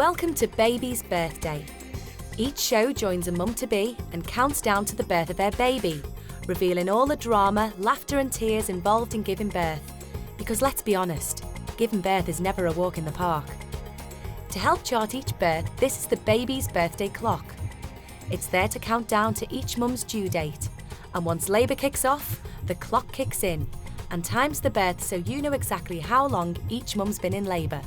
Welcome to Baby's Birthday. Each show joins a mum-to-be and counts down to the birth of their baby, revealing all the drama, laughter and tears involved in giving birth. Because let's be honest, giving birth is never a walk in the park. To help chart each birth, this is the Baby's Birthday Clock. It's there to count down to each mum's due date. And once labour kicks off, the clock kicks in and times the birth so you know exactly how long each mum's been in labour,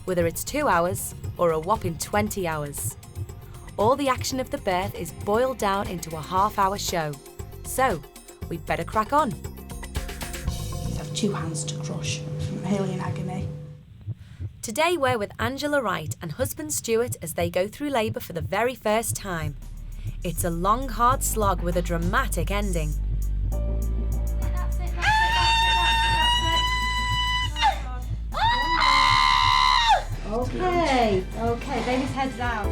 whether it's 2 hours or a whopping 20 hours. All the action of the birth is boiled down into a half-hour show. So, we'd better crack on. I have 2 hands to crush. I'm really in agony. Today we're with Angela Wright and husband Stuart as they go through labour for the very first time. It's a long, hard slog with a dramatic ending. That's it. Okay, baby's head's out.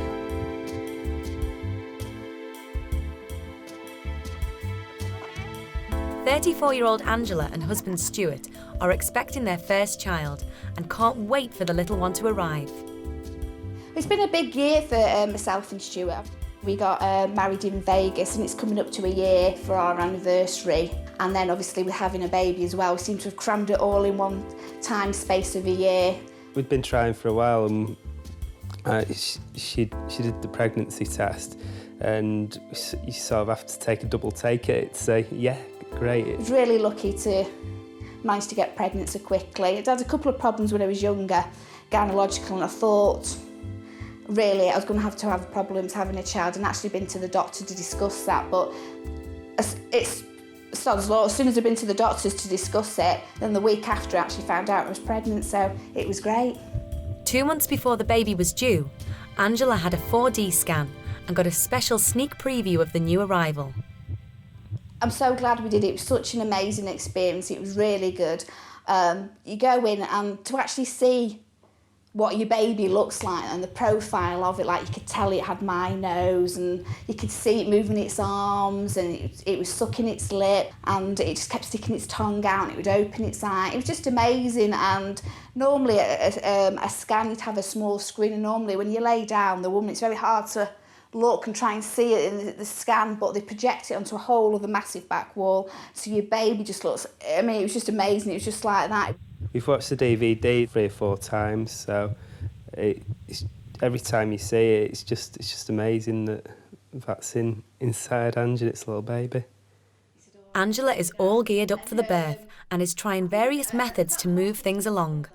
34-year-old Angela and husband Stuart are expecting their first child and can't wait for the little one to arrive. It's been a big year for myself and Stuart. We got married in Vegas and it's coming up to a year for our anniversary. And then obviously with having a baby as well, we seem to have crammed it all in one time space of a year. We'd been trying for a while and she did the pregnancy test and you sort of have to take a double take at it to say, yeah, great. I was really lucky to manage to get pregnant so quickly. I'd had a couple of problems when I was younger, gynecological, and I thought really I was going to have problems having a child and actually been to the doctor to discuss that, but it's sod's law. As soon as I'd been to the doctors to discuss it, then the week after I actually found out I was pregnant, so it was great. 2 months before the baby was due, Angela had a 4D scan and got a special sneak preview of the new arrival. I'm so glad we did it. It was such an amazing experience. It was really good. You go in and to actually see what your baby looks like and the profile of it, like you could tell it had my nose and you could see it moving its arms and it was sucking its lip and it just kept sticking its tongue out and it would open its eye. It was just amazing. And normally a scan, you'd have a small screen, and normally when you lay down, the woman, it's very hard to look and try and see it in the scan, but they project it onto a whole other massive back wall, so your baby just looks, I mean, it was just amazing. It was just like that. We've watched the DVD 3 or 4 times, so every time you see it, it's just amazing that that's inside Angela, its little baby. Angela is all geared up for the birth and is trying various methods to move things along.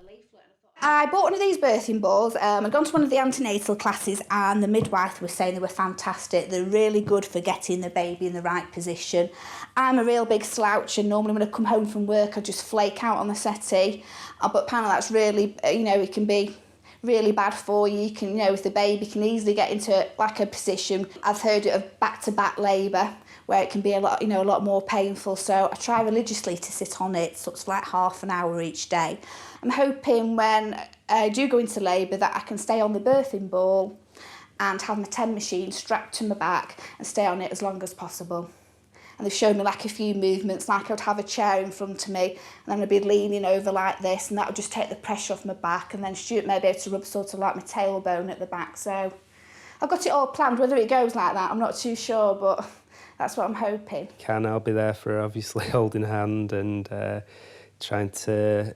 I bought one of these birthing balls. I'd gone to one of the antenatal classes and the midwife was saying they were fantastic. They're really good for getting the baby in the right position. I'm a real big slouch and normally when I come home from work I just flake out on the settee. But apparently that's really, it can be really bad for you. You can, if the baby can easily get into like a position. I've heard of back-to-back labour where it can be a lot more painful. So I try religiously to sit on it, sort of like half an hour each day. I'm hoping when I do go into labour that I can stay on the birthing ball and have my 10 machine strapped to my back and stay on it as long as possible. And they've shown me like a few movements, like I'd have a chair in front of me and then I'd be leaning over like this and that would just take the pressure off my back, and then Stuart may be able to rub sort of like my tailbone at the back. So I've got it all planned. Whether it goes like that, I'm not too sure, but that's what I'm hoping. I'll be there for her, obviously, holding hand and trying to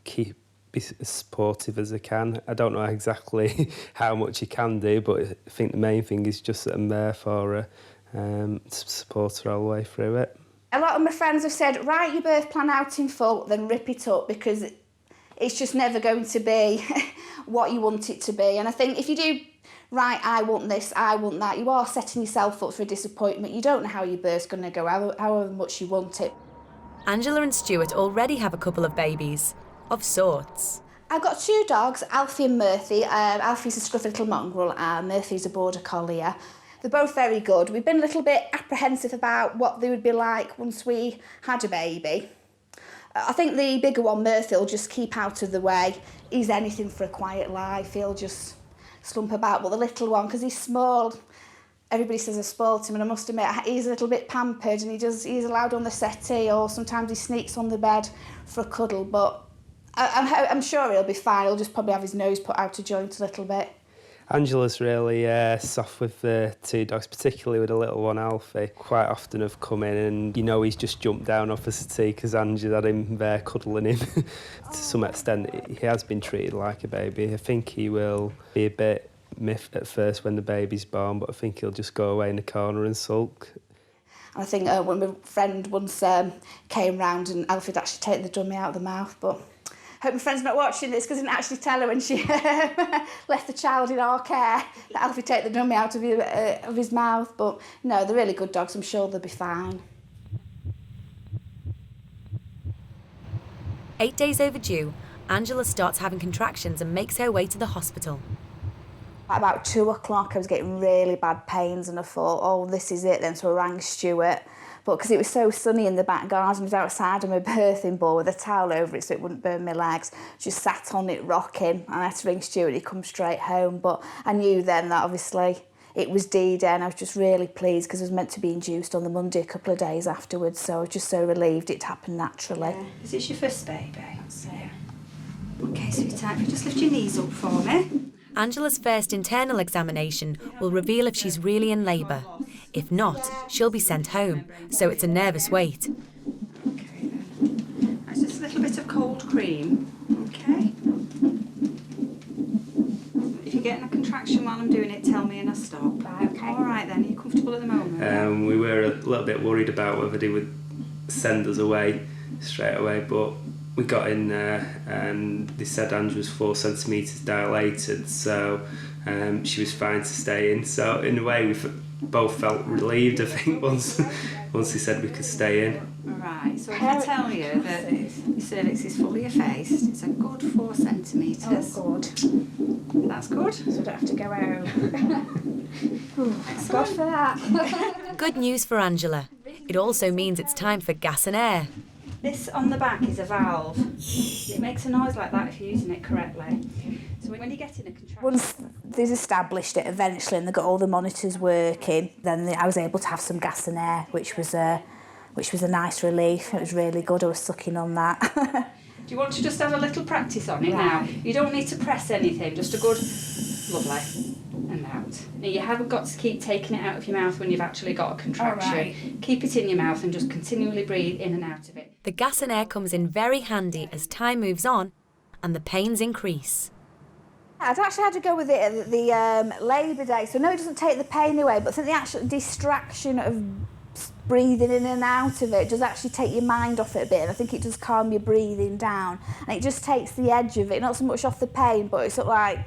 be as supportive as I can. I don't know exactly how much you can do, but I think the main thing is just that I'm there for her, to support her all the way through it. A lot of my friends have said, write your birth plan out in full, then rip it up, because it's just never going to be what you want it to be. And I think if you do write, I want this, I want that, you are setting yourself up for a disappointment. You don't know how your birth's going to go, however much you want it. Angela and Stuart already have a couple of babies. Of sorts. I've got 2 dogs, Alfie and Murphy. Alfie's a scruffy little mongrel and Murphy's a border collie. They're both very good. We've been a little bit apprehensive about what they would be like once we had a baby. I think the bigger one, Murphy, will just keep out of the way. He's anything for a quiet life. He'll just slump about. But the little one, because he's small, everybody says I spoilt him, and I must admit he's a little bit pampered and he's allowed on the settee, or sometimes he sneaks on the bed for a cuddle, but I'm sure he'll be fine. He'll just probably have his nose put out of joint a little bit. Angela's really soft with the two dogs, particularly with the little one, Alfie. Quite often have come in and, he's just jumped down off the settee because Angela had him there cuddling him. To some extent, he has been treated like a baby. I think he will be a bit miffed at first when the baby's born, but I think he'll just go away in the corner and sulk. I think when my friend once came round and Alfie'd actually taken the dummy out of the mouth, but I hope my friend's not watching this because I didn't actually tell her when she left the child in our care that Alfie take the dummy out of his mouth. But no, they're really good dogs. I'm sure they'll be fine. 8 days overdue, Angela starts having contractions and makes her way to the hospital. At about 2 o'clock, I was getting really bad pains and I thought, oh, this is it then. So I rang Stuart. But because it was so sunny in the back garden, I was outside of my birthing ball with a towel over it so it wouldn't burn my legs. Just sat on it rocking, and I had to ring Stuart. He'd come straight home. But I knew then that obviously it was D-Day, and I was just really pleased because I was meant to be induced on the Monday a couple of days afterwards. So I was just so relieved it happened naturally. Yeah. Is this your first baby? Yeah. Okay, sweetheart, just lift your knees up for me. Angela's first internal examination will reveal if she's really in labour. If not, she'll be sent home, so it's a nervous wait. Okay then. That's just a little bit of cold cream, okay? If you're getting a contraction while I'm doing it, tell me and I'll stop. Right, okay. All right then, are you comfortable at the moment? We were a little bit worried about whether they would send us away straight away, but we got in there and they said Angela was 4 centimetres dilated, so she was fine to stay in. So in a way we both felt relieved, I think, once they said we could stay in. Right, so if I tell you that your cervix is fully effaced, it's a good 4 centimetres. Oh, good. That's good. So I don't have to go home. Thank God for that. Good news for Angela. It also means it's time for gas and air. This on the back is a valve. It makes a noise like that if you're using it correctly. So when you get in a contraction... Once they've established it eventually and they got all the monitors working, then I was able to have some gas and air, which was a nice relief. It was really good. I was sucking on that. Do you want to just have a little practice on it now? You don't need to press anything, just a good... Lovely. And out. Now you haven't got to keep taking it out of your mouth when you've actually got a contraction. Right. Keep it in your mouth and just continually breathe in and out of it. The gas and air comes in very handy as time moves on and the pains increase. I'd actually had to go with it at the Labour Day, so no, it doesn't take the pain away, but I think the actual distraction of breathing in and out of it does actually take your mind off it a bit, and I think it does calm your breathing down, and it just takes the edge of it, not so much off the pain, but it's sort of like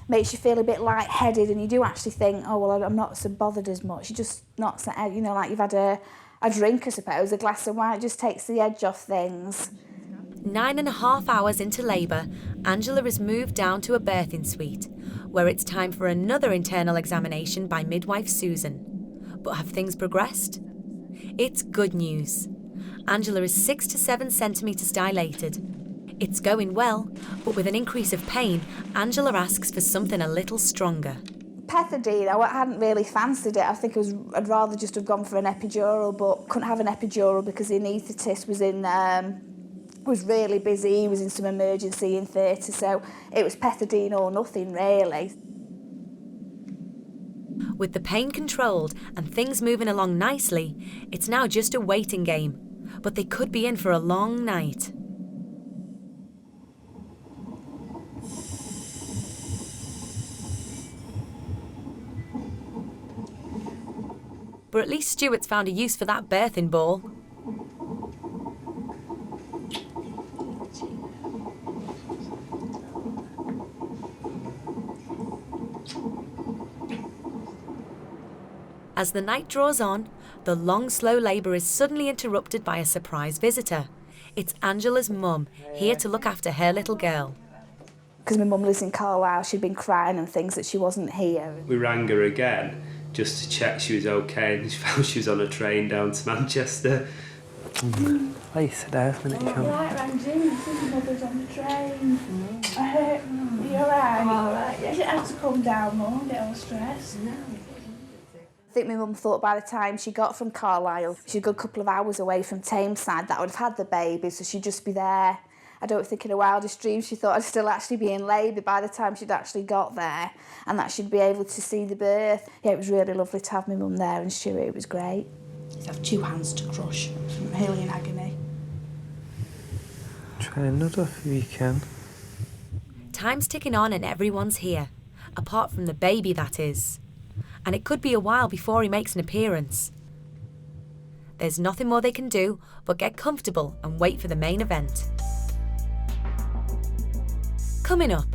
makes you feel a bit lightheaded, and you do actually think, oh, well, I'm not so bothered as much. You're just not, you know, like you've had a drink, I suppose, a glass of wine. It just takes the edge off things. 9.5 hours into labour, Angela is moved down to a birthing suite, where it's time for another internal examination by midwife Susan. But have things progressed? It's good news. Angela is 6 to 7 centimetres dilated. It's going well, but with an increase of pain, Angela asks for something a little stronger. Pethidine, I hadn't really fancied it. I think I'd rather just have gone for an epidural, but couldn't have an epidural because the anaesthetist was really busy. He was in some emergency in theatre, so it was pethidine or nothing, really. With the pain controlled and things moving along nicely, it's now just a waiting game. But they could be in for a long night. But at least Stuart's found a use for that birthing ball. As the night draws on, the long, slow labour is suddenly interrupted by a surprise visitor. It's Angela's mum, here to look after her little girl. Because my mum lives in Carlisle, she'd been crying and things that she wasn't here. We rang her again just to check she was okay, and she found she was on a train down to Manchester. Please sit down a minute, John. Right, Randy, you said your mother's on the train. I heard, you're right. All right, yeah. She had to come down, Mum, get all stressed. No. I think my mum thought by the time she got from Carlisle, she'd a good couple of hours away from Tameside, that I would have had the baby, so she'd just be there I don't think in her wildest dreams she thought I'd still actually be in labour by the time she'd actually got there, and that she'd be able to see the birth. Yeah, it was really lovely to have my mum there and Stuart. It was great. You have 2 hands to crush. I'm really in agony. Try and nod off if you can. Time's ticking on and everyone's here, apart from the baby, that is. And it could be a while before he makes an appearance. There's nothing more they can do but get comfortable and wait for the main event. Coming up,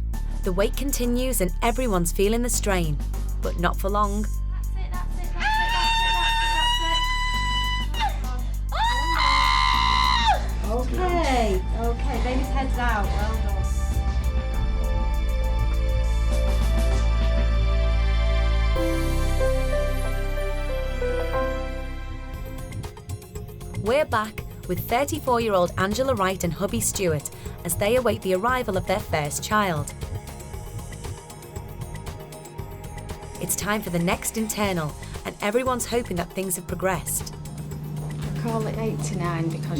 the wait continues and everyone's feeling the strain, but not for long. That's it. Okay, baby's head's out. Well done. We're back with 34-year-old Angela Wright and hubby Stuart as they await the arrival of their first child. It's time for the next internal and everyone's hoping that things have progressed. I call it 8 to 9 because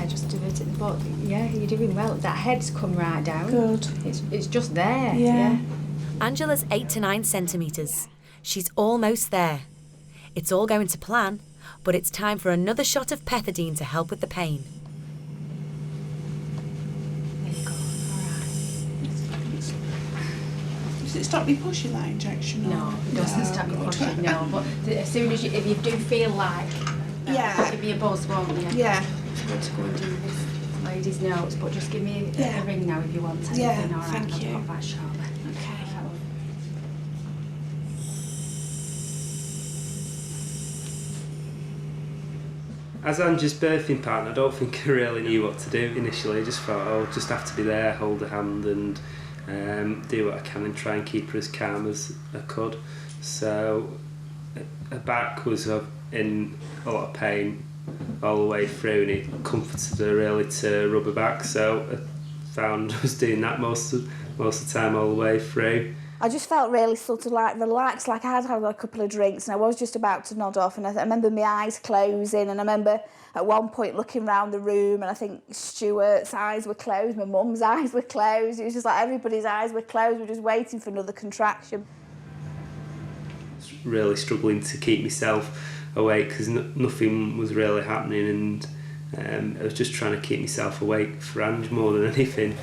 just do it at the bottom. Yeah, you're doing well. That head's come right down. Good. It's just there. Yeah. Angela's 8 to 9 centimetres. She's almost there. It's all going to plan, but it's time for another shot of pethidine to help with the pain. There you go. All right. Does it stop you pushing that injection? No, it doesn't stop you pushing. No, but if you do feel like, Yeah. give me a buzz, won't you? Yeah. It's good to go and do this lady's notes, but just give me a ring now if you want anything. Yeah, All right, thank I'll you. pop that shortly. Okay. As Angie's birthing partner, I don't think I really knew what to do initially. I just thought, I'll just have to be there, hold her hand and do what I can and try and keep her as calm as I could. So her back was in a lot of pain all the way through, and it comforted her really to rub her back. So I found I was doing that most of the time all the way through. I just felt really sort of like relaxed, like I had had a couple of drinks and I was just about to nod off, and I remember my eyes closing, and I remember at one point looking around the room and I think Stuart's eyes were closed, my mum's eyes were closed. It was just like everybody's eyes were closed. We were just waiting for another contraction. Really struggling to keep myself awake because nothing was really happening, and I was just trying to keep myself awake for Ange more than anything.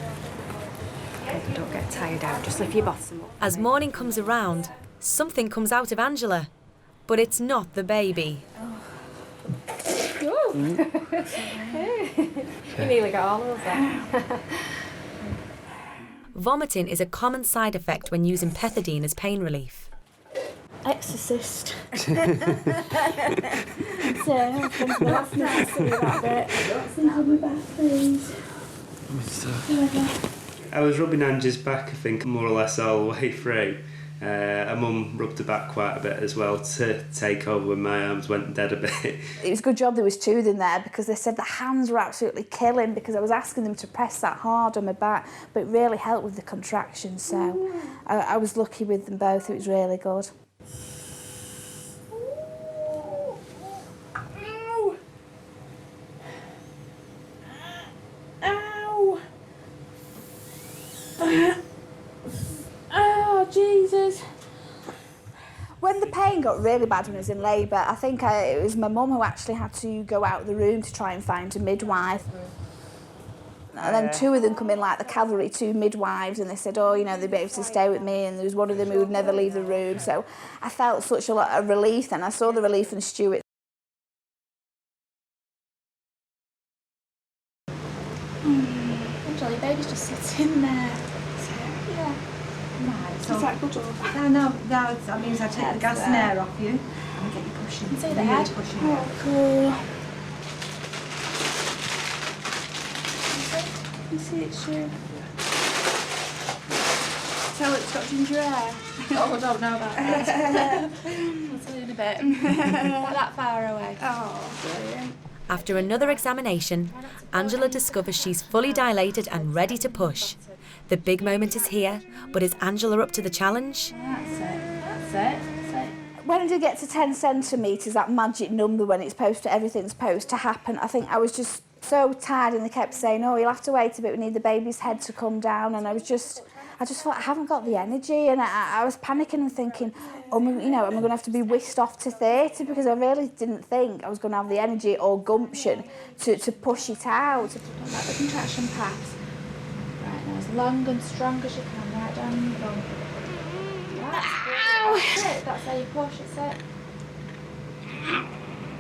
Don't get tired out, just lift your bottom up. As morning comes around, something comes out of Angela, but it's not the baby. You nearly got all of that. Vomiting is a common side effect when using pethidine as pain relief. Exorcist. So, the last night to see that bit. Have me back, please. I was rubbing Angie's back, I think, more or less all the way through. Her mum rubbed her back quite a bit as well to take over when my arms went dead a bit. It was a good job there was 2 in there, because they said the hands were absolutely killing, because I was asking them to press that hard on my back, but it really helped with the contractions. So I was lucky with them both. It was really good. Oh, Jesus. When the pain got really bad when I was in labour, I think it was my mum who actually had to go out of the room to try and find a midwife. And then 2 of them come in like the cavalry, 2 midwives, and they said, oh, you know, they'd be able to stay with me, and there was one of them who would never leave the room. So I felt such a lot of relief then. I saw the relief in Stuart. Angela, your baby's just sitting there. Yeah. Right, so Is that good or bad? no, that means I take the gas and air off you and get you pushing. See the Really head? pushing. Oh, cool. You see it's true. Tell it's got ginger hair. Oh, I don't know about that. I'll tell you in a bit. Not that far away. Oh, brilliant. After another examination, Angela discovers she's fully dilated and ready to push. The big moment is here, but is Angela up to the challenge? That's it. When I did get to 10 centimetres, that magic number when everything's supposed to happen, I think I was just So tired, and they kept saying, oh, you'll have to wait a bit, we need the baby's head to come down, and I just thought, I haven't got the energy, and I was panicking and thinking, am I going to have to be whisked off to theatre, because I really didn't think I was going to have the energy or gumption to push it out. Like the contraction path. Right, now as long and strong as you can, right down in the bum. That's it, that's how you push, it's it.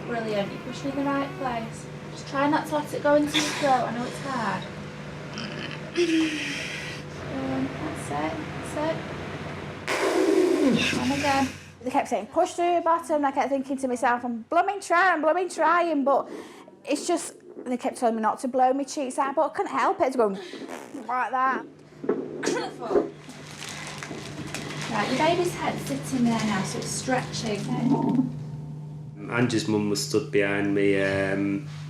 Brilliant, you're pushing in the right place. Just try not to let it go into your throat, I know it's hard. That's it. And again. They kept saying, push through your bottom, and I kept thinking to myself, I'm blooming trying, but it's just, they kept telling me not to blow my cheeks out, but I couldn't help it, it's going like that. Right, your baby's head's sitting there now, so it's stretching. Angie's mum was stood behind me,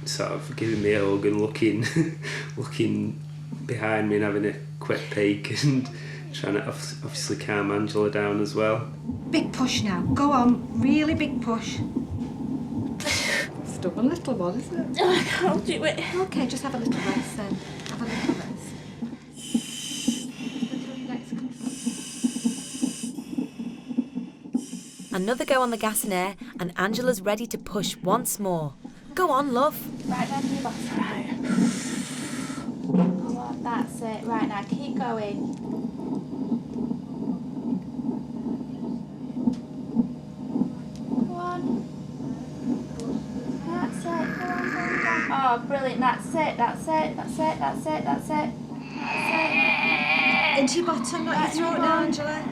sort of giving me a hug and looking behind me and having a quick peek and trying to obviously calm Angela down as well. Big push now. Go on, really big push. Stubborn little one, isn't it? Oh, I can't do it. Okay, just have a little rest then. Have a little rest. Another go on the gas and air, and Angela's ready to push once more. Go on, love. Right down to your bottom. Right. Go on, that's it. Right now, keep going. Go on. That's it. Go on. Oh, brilliant. That's it. Into your bottom, not your throat now, Angela.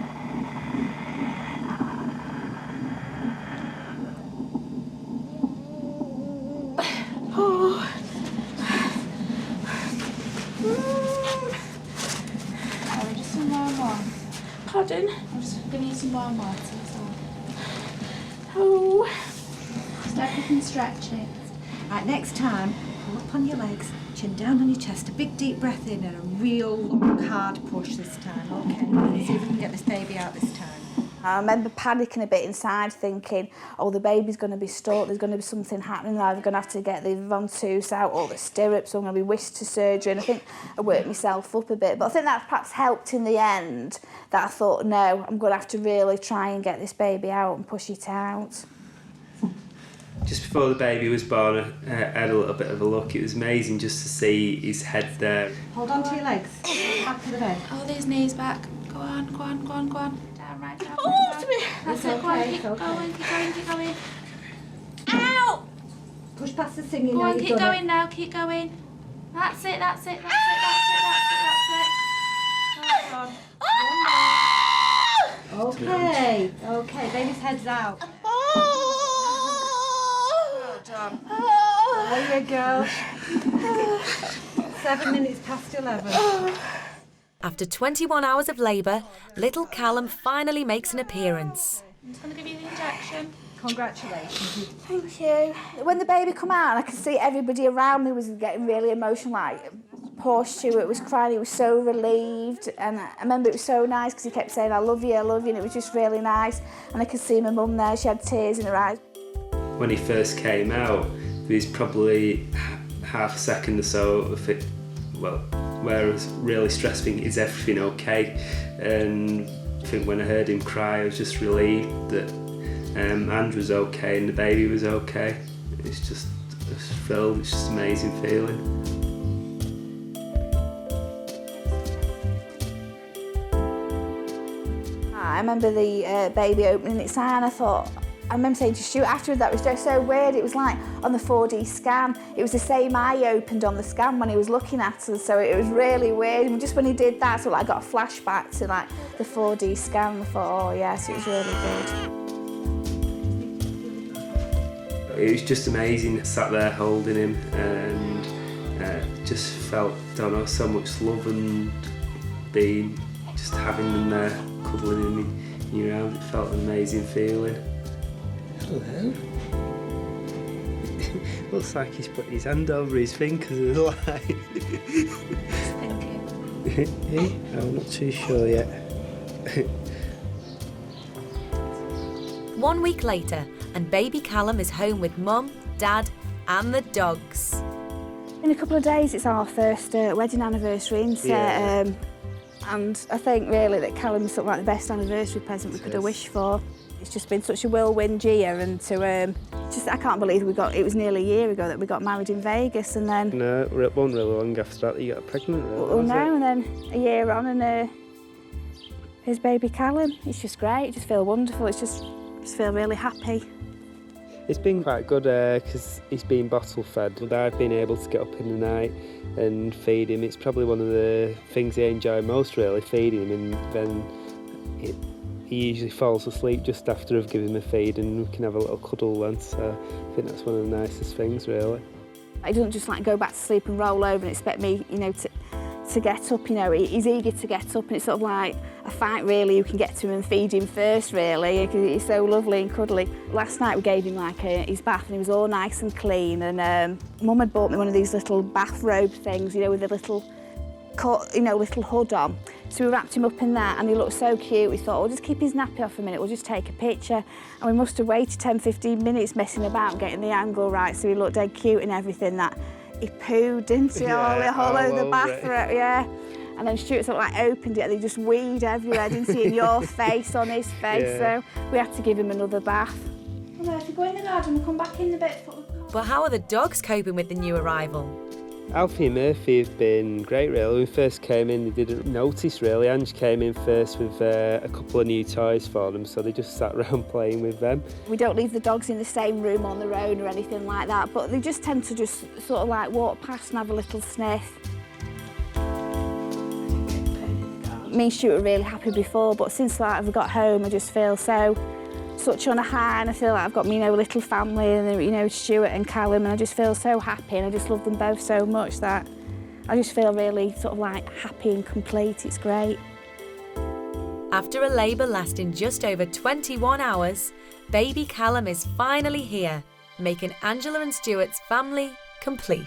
Pardon? I'm just giving you some warm water. Oh, just everything stretching. Right, next time, pull up on your legs, chin down on your chest, a big deep breath in and a real long, hard push this time, okay? Let's see if we can get this baby out this time. I remember panicking a bit inside, thinking, oh, the baby's going to be stuck, there's going to be something happening, I'm going to have to get the ventouse out or the stirrups, I'm going to be whisked to surgery, and I think I worked myself up a bit. But I think that perhaps helped in the end, that I thought, no, I'm going to have to really try and get this baby out and push it out. Just before the baby was born, I had a little bit of a look. It was amazing just to see his head there. Hold on to your legs, back to the bed. Hold these knees back. Go on. Down, right down. Oh, down. it's me. That's It's it, go on, okay, keep it's okay. going. Ow! Push past the singing Go now, on, you've keep done going it. now, keep going. That's it. Hold on. Okay, baby's head's out. Well done. There you go. 7 minutes past 11. After 21 hours of labour, little Callum finally makes an appearance. I'm just going to give you the injection. Congratulations. Thank you. When the baby come out, and I could see everybody around me was getting really emotional, like poor Stuart was crying, he was so relieved, and I remember it was so nice because he kept saying, I love you, and it was just really nice, and I could see my mum there, she had tears in her eyes. When he first came out, there was probably half a second or so of it, where I was really stressed, thinking, is everything okay? And I think when I heard him cry, I was just relieved that Andrew was okay and the baby was okay. It's just thrilled, it's just an amazing feeling. I remember the baby opening its eye, and I remember saying to Stuart afterwards, that was just so weird. It was like on the 4D scan, it was the same eye opened on the scan when he was looking at us, so it was really weird. And just when he did that, so I got a flashback to like the 4D scan. I thought, oh yes, it was really good. It was just amazing. I sat there holding him and just felt, so much love and just having him there, cuddling him in your arms. It felt an amazing feeling. Hello. Looks like he's put his hand over his thing because of the light. Thank you. Hey, I'm not too sure yet. 1 week later, and baby Callum is home with Mum, Dad, and the dogs. In a couple of days it's our first wedding anniversary, isn't it? Yeah. And I think really that Callum's sort of like the best anniversary present we could have wished for. It's just been such a whirlwind year, and I can't believe it was nearly a year ago that we got married in Vegas, and then... No, it wasn't really long after that you got pregnant, really, Well, no, and then a year on, and his baby Callum. It's just great, it just feels wonderful, just feel really happy. It's been quite good because he's been bottle fed, but I've been able to get up in the night and feed him. It's probably one of the things I enjoy most, really, feeding him, and then he usually falls asleep just after I've given him a feed, and we can have a little cuddle then, so I think that's one of the nicest things, really. He doesn't just like go back to sleep and roll over and expect me, to get up, he's eager to get up, and it's sort of like a fight really who can get to him and feed him first, really, because he's so lovely and cuddly. Last night we gave him his bath, and he was all nice and clean, and Mum had bought me one of these little bathrobe things, with a little little hood on. So we wrapped him up in that, and he looked so cute. We thought, we'll just keep his nappy off a minute, we'll just take a picture. And we must have waited 10-15 minutes messing about, getting the angle right, so he looked dead cute and everything. That he pooed, didn't he? all over the bathroom, yeah. And then Stuart sort of like opened it, and they just weed everywhere, didn't he? And your face on his face, Yeah. So we had to give him another bath. Well, if you go in the garden, we'll come back in a bit. But how are the dogs coping with the new arrival? Alfie and Murphy have been great, really. When we first came in, they didn't notice, really. Ange came in first with a couple of new toys for them, so they just sat around playing with them. We don't leave the dogs in the same room on their own or anything like that, but they just tend to just sort of like walk past and have a little sniff. Me and Stuart were really happy before, but since we got home, I just feel such on a high, and I feel like I've got a little family, and Stuart and Callum, and I just feel so happy, and I just love them both so much that I just feel really sort of like happy and complete. It's great. After a labour lasting just over 21 hours, baby Callum is finally here, making Angela and Stuart's family complete.